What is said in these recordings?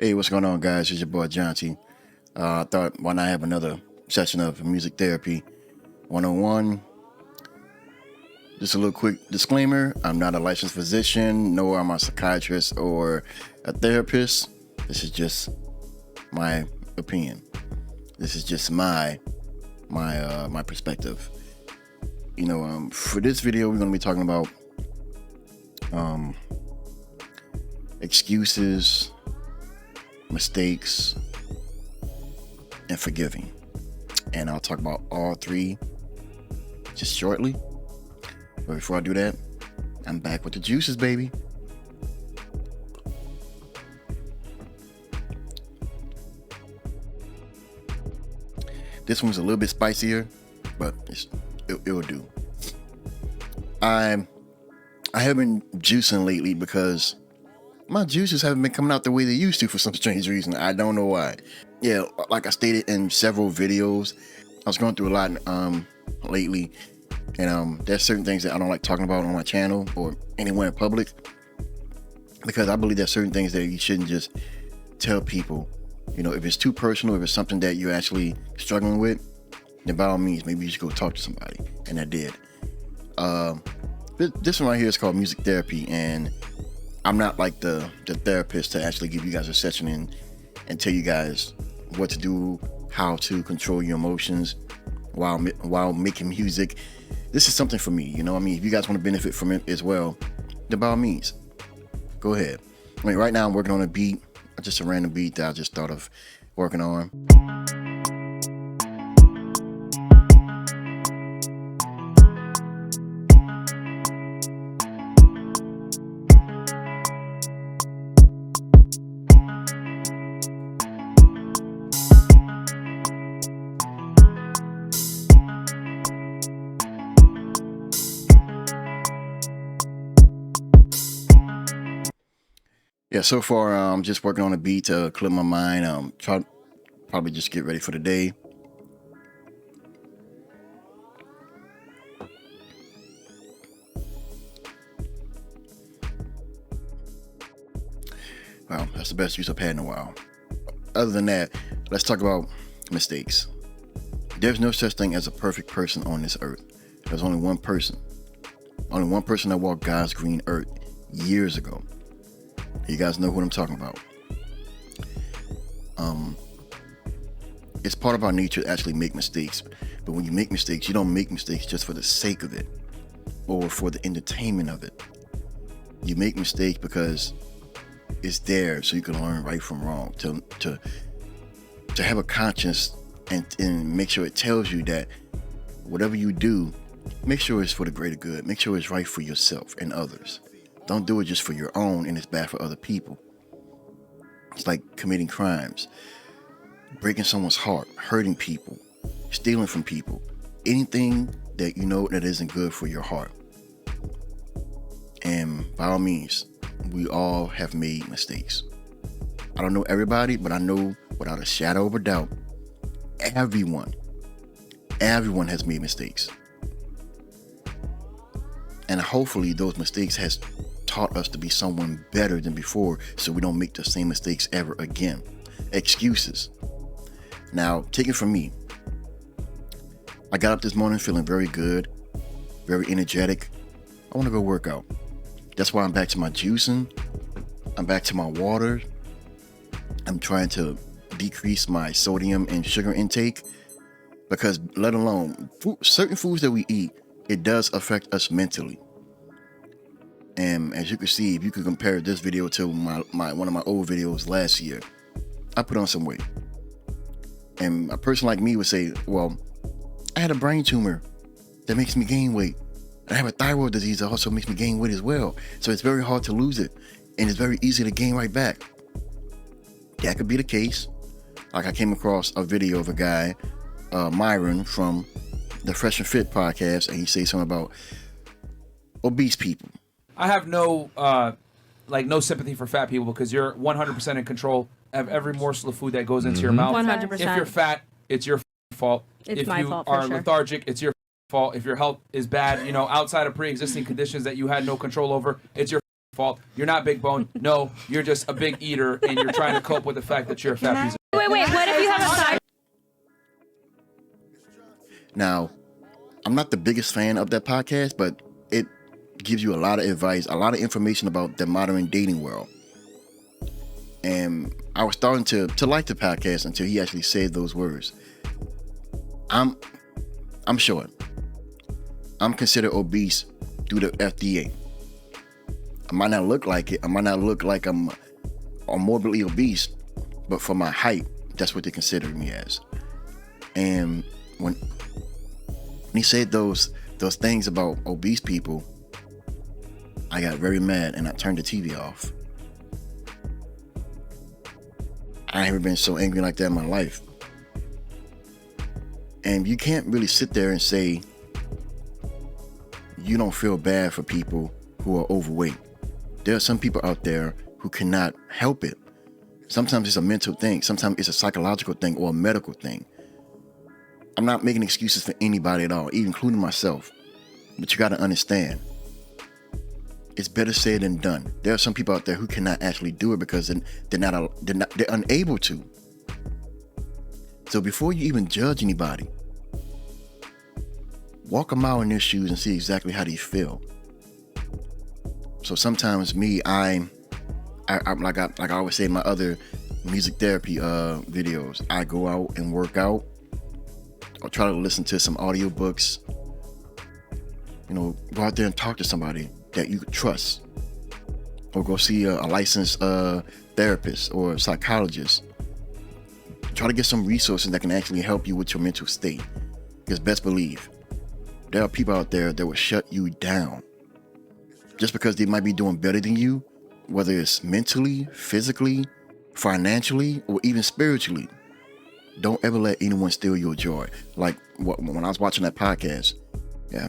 Hey, what's going on, guys? It's your boy Jaunti. I thought, why not have another session of music therapy 101? Just a little quick disclaimer. I'm not a licensed physician, nor am I a psychiatrist or a therapist. This is just my opinion. This is just my perspective. For this video, we're going to be talking about excuses, mistakes, and forgiving. And I'll talk about all three just shortly. But before I do that, I'm back with the juices, baby. This one's a little bit spicier, but it will do. I have been juicing lately because my juices haven't been coming out the way they used to for some strange reason. I don't know why. Yeah, like I stated in several videos, I was going through a lot lately, and there's certain things that I don't like talking about on my channel or anywhere in public, because I believe there's certain things that you shouldn't just tell people. If it's too personal, if it's something that you're actually struggling with, then by all means, maybe you should go talk to somebody. And I did. This one right here is called music therapy, and I'm not like the therapist to actually give you guys a session and tell you guys what to do, how to control your emotions while making music. This is something for me, if you guys want to benefit from it as well, then by all means, go ahead. Right now I'm working on a beat, just a random beat that I just thought of working on. Yeah, so far I'm just working on a beat to clear my mind. Probably just get ready for the day. Well, that's the best use I've had in a while. Other than that, let's talk about mistakes. There's no such thing as a perfect person on this earth. There's only one person that walked God's green earth years ago. You guys know what I'm talking about. It's part of our nature to actually make mistakes. But when you make mistakes, you don't make mistakes just for the sake of it or for the entertainment of it. You make mistakes because it's there so you can learn right from wrong, to have a conscience and make sure it tells you that whatever you do, make sure it's for the greater good. Make sure it's right for yourself and others. Don't do it just for your own and it's bad for other people. It's like committing crimes, breaking someone's heart, hurting people, stealing from people, anything that you know that isn't good for your heart. And by all means, we all have made mistakes. I don't know everybody, but I know without a shadow of a doubt, everyone has made mistakes. And hopefully those mistakes has taught us to be someone better than before, so we don't make the same mistakes ever again. Excuses. Now, take it from me. I got up this morning feeling very good, very energetic. I want to go work out. That's why I'm back to my juicing. I'm back to my water. I'm trying to decrease my sodium and sugar intake, because let alone certain foods that we eat, it does affect us mentally. And as you can see, if you could compare this video to one of my old videos last year, I put on some weight. And a person like me would say, well, I had a brain tumor that makes me gain weight. I have a thyroid disease that also makes me gain weight as well. So it's very hard to lose it. And it's very easy to gain right back. That could be the case. Like I came across a video of a guy, Myron, from the Fresh and Fit podcast, and he says something about obese people. I have no sympathy for fat people, because you're 100% in control of every morsel of food that goes into your mouth. 100%. If you're fat, it's your fault. It's my fault, for If you are sure. lethargic, it's your fault. If your health is bad, outside of pre-existing conditions that you had no control over, it's your fault. You're not big bone. No, you're just a big eater, and you're trying to cope with the fact that you're a fat piece of... Wait. What if you have a side? Now, I'm not the biggest fan of that podcast, but it gives you a lot of advice, a lot of information about the modern dating world. And I was starting to like the podcast until he actually said those words. I'm short. I'm considered obese through the FDA. I might not look like it. I might not look like I'm morbidly obese, but for my height, that's what they consider me as. And when he said those things about obese people, I got very mad and I turned the TV off. I ain't ever been so angry like that in my life. And you can't really sit there and say you don't feel bad for people who are overweight. There are some people out there who cannot help it. Sometimes it's a mental thing. Sometimes it's a psychological thing or a medical thing. I'm not making excuses for anybody at all, even including myself. But you got to understand, it's better said than done. There are some people out there who cannot actually do it because they're unable to. So before you even judge anybody, walk a mile in their shoes and see exactly how they feel. So sometimes me, I'm like I always say in my other music therapy videos, I go out and work out. I'll try to listen to some audiobooks. Go out there and talk to somebody that you trust, or go see a licensed therapist or psychologist. Try to get some resources that can actually help you with your mental state. Because best believe, there are people out there that will shut you down just because they might be doing better than you, whether it's mentally, physically, financially, or even spiritually. Don't ever let anyone steal your joy. Like when I was watching that podcast,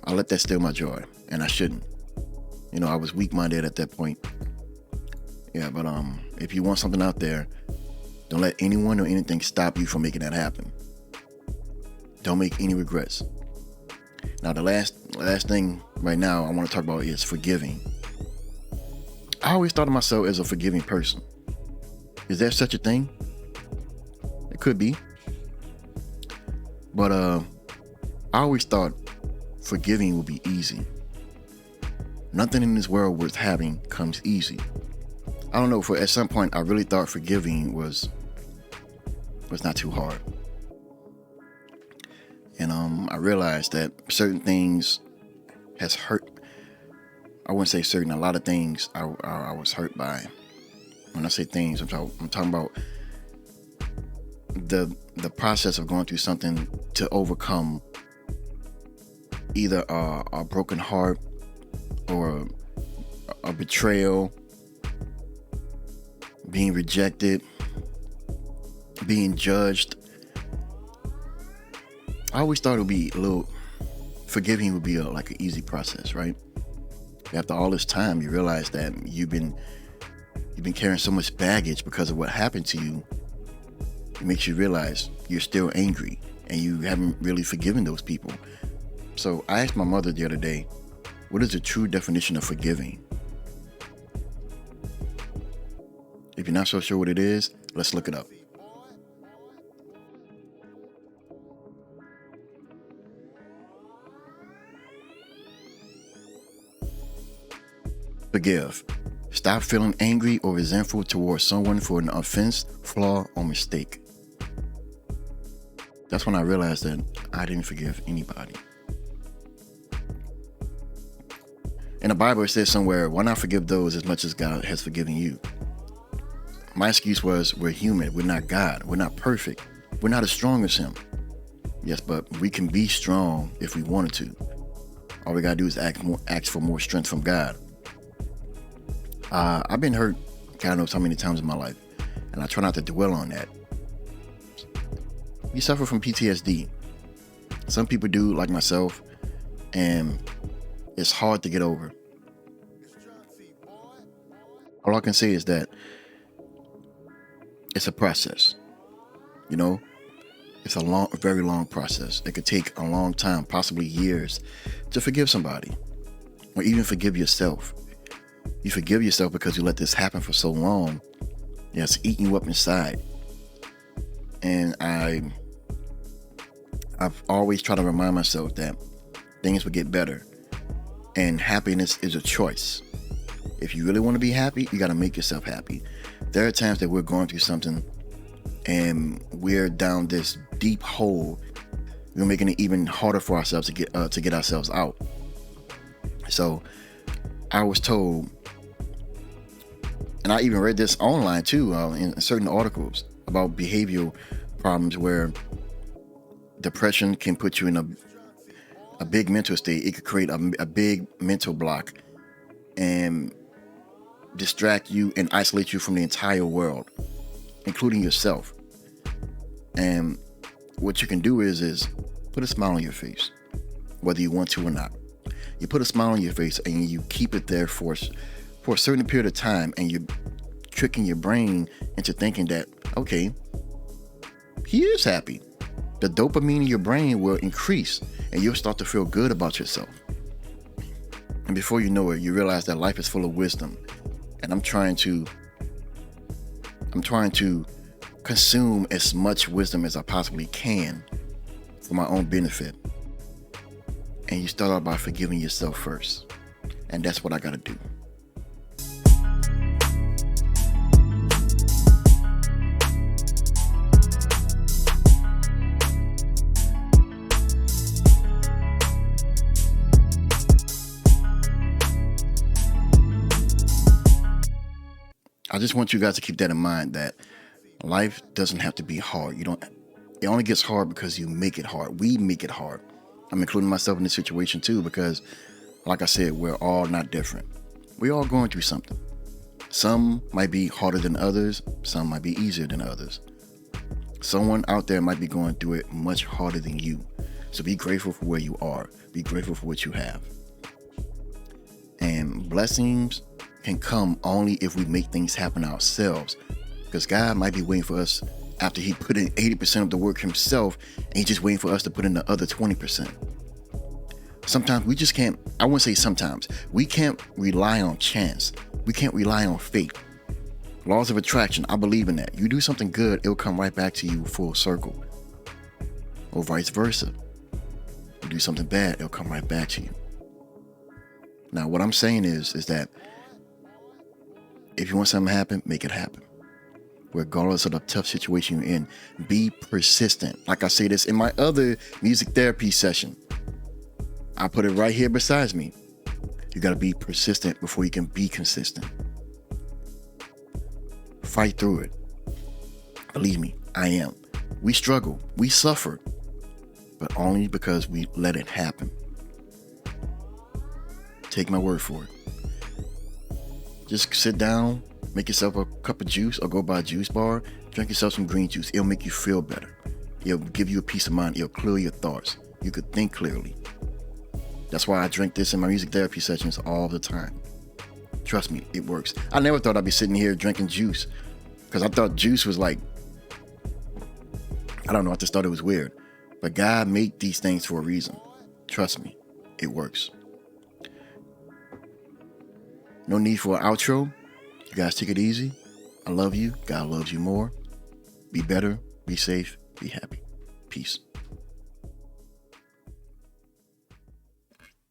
I let that steal my joy, and I shouldn't. I was weak-minded at that point. But if you want something out there, don't let anyone or anything stop you from making that happen. Don't make any regrets. Now, the last thing right now I want to talk about is forgiving. I always thought of myself as a forgiving person. Is there such a thing? It could be. But I always thought forgiving would be easy. Nothing in this world worth having comes easy. I don't know, at some point I really thought forgiving was not too hard. And I realized that certain things has hurt. I wouldn't say certain, a lot of things I was hurt by. When I say things, I'm talking about the process of going through something to overcome either a broken heart or a betrayal, being rejected, being judged. I always thought it would be forgiving would be like an easy process, right? After all this time, you realize that you've been carrying so much baggage because of what happened to you. It makes you realize you're still angry and you haven't really forgiven those people. So I asked my mother the other day, what is the true definition of forgiving? If you're not so sure what it is, let's look it up. Forgive. Stop feeling angry or resentful towards someone for an offense, flaw, or mistake. That's when I realized that I didn't forgive anybody. In the Bible, it says somewhere, why not forgive those as much as God has forgiven you? My excuse was, we're human. We're not God. We're not perfect. We're not as strong as Him. Yes, but we can be strong if we wanted to. All we got to do is ask for more strength from God. I've been hurt God knows how many times in my life, and I try not to dwell on that. You suffer from PTSD. Some people do, like myself, and it's hard to get over. All I can say is that it's a process. It's a very long process. It could take a long time, possibly years, to forgive somebody, or even forgive yourself. You forgive yourself because you let this happen for so long. Yeah, it's eating you up inside. And I've always tried to remind myself that things will get better. And happiness is a choice. If you really want to be happy, you got to make yourself happy. There are times that we're going through something and we're down this deep hole. We're making it even harder for ourselves to get ourselves out. So I was told, and I even read this online too, in certain articles about behavioral problems where depression can put you in a big mental state. It could create a big mental block and distract you and isolate you from the entire world, including yourself. And what you can do is put a smile on your face, whether you want to or not. You put a smile on your face and you keep it there for a certain period of time, and you're tricking your brain into thinking that, okay, he is happy. The dopamine in your brain will increase and you'll start to feel good about yourself. And before you know it, you realize that life is full of wisdom. And I'm trying to consume as much wisdom as I possibly can for my own benefit. And you start out by forgiving yourself first. And that's what I gotta do. I just want you guys to keep that in mind, that life doesn't have to be hard. It only gets hard because you make it hard. We make it hard. I'm including myself in this situation too, because like I said, we're all not different. We're all going through something. Some might be harder than others. Some might be easier than others. Someone out there might be going through it much harder than you. So be grateful for where you are. Be grateful for what you have. And blessings can come only if we make things happen ourselves, because God might be waiting for us after he put in 80% of the work himself, and he's just waiting for us to put in the other 20%. Sometimes we just can't, I wouldn't say sometimes, we can't rely on chance. We can't rely on fate. Laws of attraction, I believe in that. You do something good, it'll come right back to you full circle. Or vice versa. You do something bad, it'll come right back to you. Now, what I'm saying is that if you want something to happen, make it happen. Regardless of the tough situation you're in, be persistent. Like I say this in my other music therapy session. I put it right here beside me. You got to be persistent before you can be consistent. Fight through it. Believe me, I am. We struggle, we suffer, but only because we let it happen. Take my word for it. Just sit down, make yourself a cup of juice, or go by a juice bar, drink yourself some green juice. It'll make you feel better. It'll give you a peace of mind. It'll clear your thoughts. You could think clearly. That's why I drink this in my music therapy sessions all the time. Trust me, it works. I never thought I'd be sitting here drinking juice, because I thought juice was like, I don't know, I just thought it was weird. But God made these things for a reason. Trust me, it works. No need for an outro. You guys take it easy. I love you. God loves you more. Be better. Be safe. Be happy. Peace.